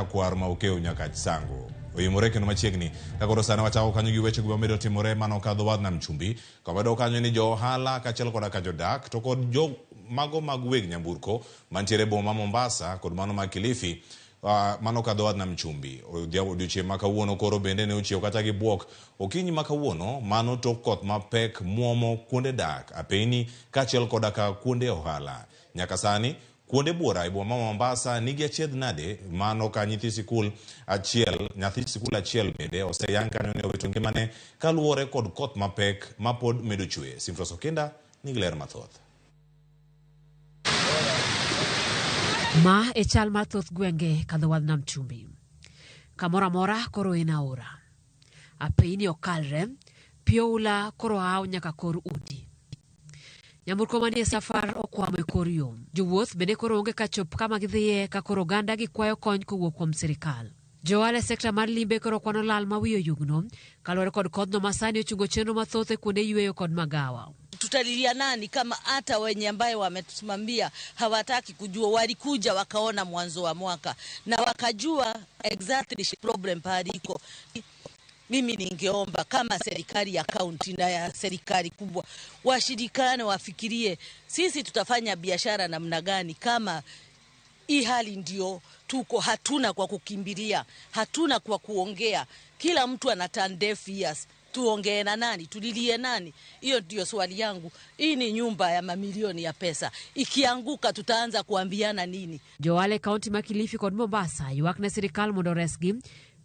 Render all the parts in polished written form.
kwar ma okeo nyaka sango oyimore kendo machiegni kakoro sana wachako kanyo gi weche gomedo timore mano kadho wadh nam chumbi komedo kanyo ni jo ohala kachiel koda ka jodak to kod jo mago mag weg nyamburko mantiere boma Mombasa kod mano ma Kilifi mano kadho wadh nam chumbi odiochieng' ma kawuono koro bende ne ochiew kata gi buok okinyi ma kawuono mano tok koth mapek muomo kuonde dak apeni kachiel koda ka kuonde ohala nyaka sani kuonde buora e boma Mombasa nigi achiedh nade mano ka nyathi sikul achiel bende oseyang kanyo ne owito ngimane kaluwore kod koth mapek mapod medo chwe. Simfros Okinda nigi ler mathoth. Ma e chal mathoth gwenge kadho wadh nam chumbi. Kamora mora koro ina ora. Apeini okalre, pioula koro hao nyaka kor udi. Nyamburko manie safar okwamo e kor yo. Jowuoth bende koro onge kachop kama gidhiye ka koro ganda gikwayo kony kowuok kuom sirikal. Joale sekta mar limbe koro kwano lal mawiyo yugno, kaluwore kod kodhno masani ochungo chenro mathoth e kuonde yweyo kod magawa. Tutalilia nani kama hata wenye ambaye wametusimamia hawataki kujua? Walikuja wakaona mwanzo wa mwaka na wakajua exactly problem pariko. Mimi ningeomba kama serikali ya kaunti na ya serikali kubwa washirikane, wafikirie sisi tutafanya biashara namna gani kama hii hali ndio tuko, hatuna kwa kukimbilia, hatuna kwa kuongea, kila mtu ana turn deaf ears. Tuongee na nani? Tulilie nani? Hiyo ndio swali yangu. Hii ni nyumba ya mamilioni ya pesa, ikianguka tutaanza kuambiana nini? Joale kaunti ma Kilifi kod Mombasa ywak ne sirikal mondo resgi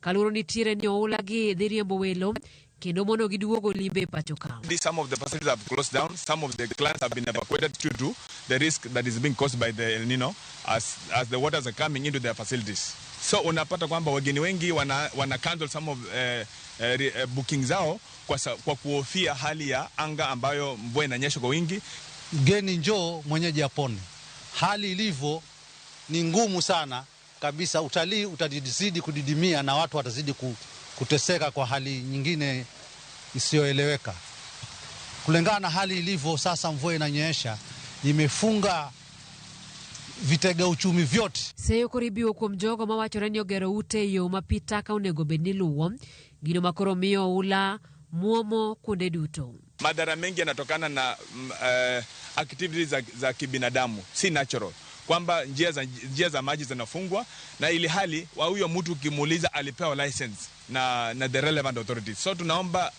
kaluro nitiere ni oula gi dhiriembo welo kendo mono giduogo limbe pacho ka. Some of the facilities have closed down. Some of the clients have been evacuated due to the risk that is being caused by the El Nino as the waters are coming into their facilities. So unapata kwamba wageni wengi wana cancel some of bookings zao kwa kuhofia hali ya anga ambayo mvua inanyesha kwa wingi. Mgeni njoo mwenyeji apone. Hali ilivyo ni ngumu sana kabisa. Utalii utazidi kudidimia na watu watazidi kuteseka kwa hali nyingine isiyoeleweka. Kulingana na hali ilivyo sasa, mvua inanyesha imefunga vitega uchumi vyote. Seyo koribio kuom jogo mawachore ni ogero ute yo mapita ka onego bed ni luwo gino makoro miyo ula muomo kuonde duto. Madhara mengi yanatokana na activities za kibinadamu, si natural, kwamba njia za maji zinafungwa na ili hali wa huyo mtu kimuuliza alipewa license na the relevant authorities. So tunaomba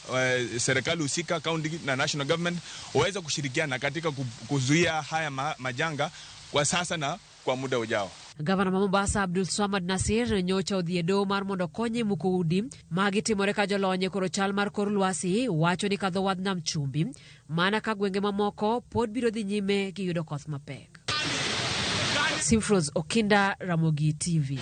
serikali husika, county na national government waweze kushirikiana katika kuzuia haya majanga kwa sasa na kwa muda ujao. Gavana ma Mombasa Abdul Swamad Nasir nyocha odhiedo mar mondo konye muko udi magi timore ka jolonye koro chal mar kor lwasi wacho ni kadho wadh nam chumbi mana ka gwenge mamoko pod biro dhi nyime gi yudo koth mapek. Simfros Okinda, Ramogi TV.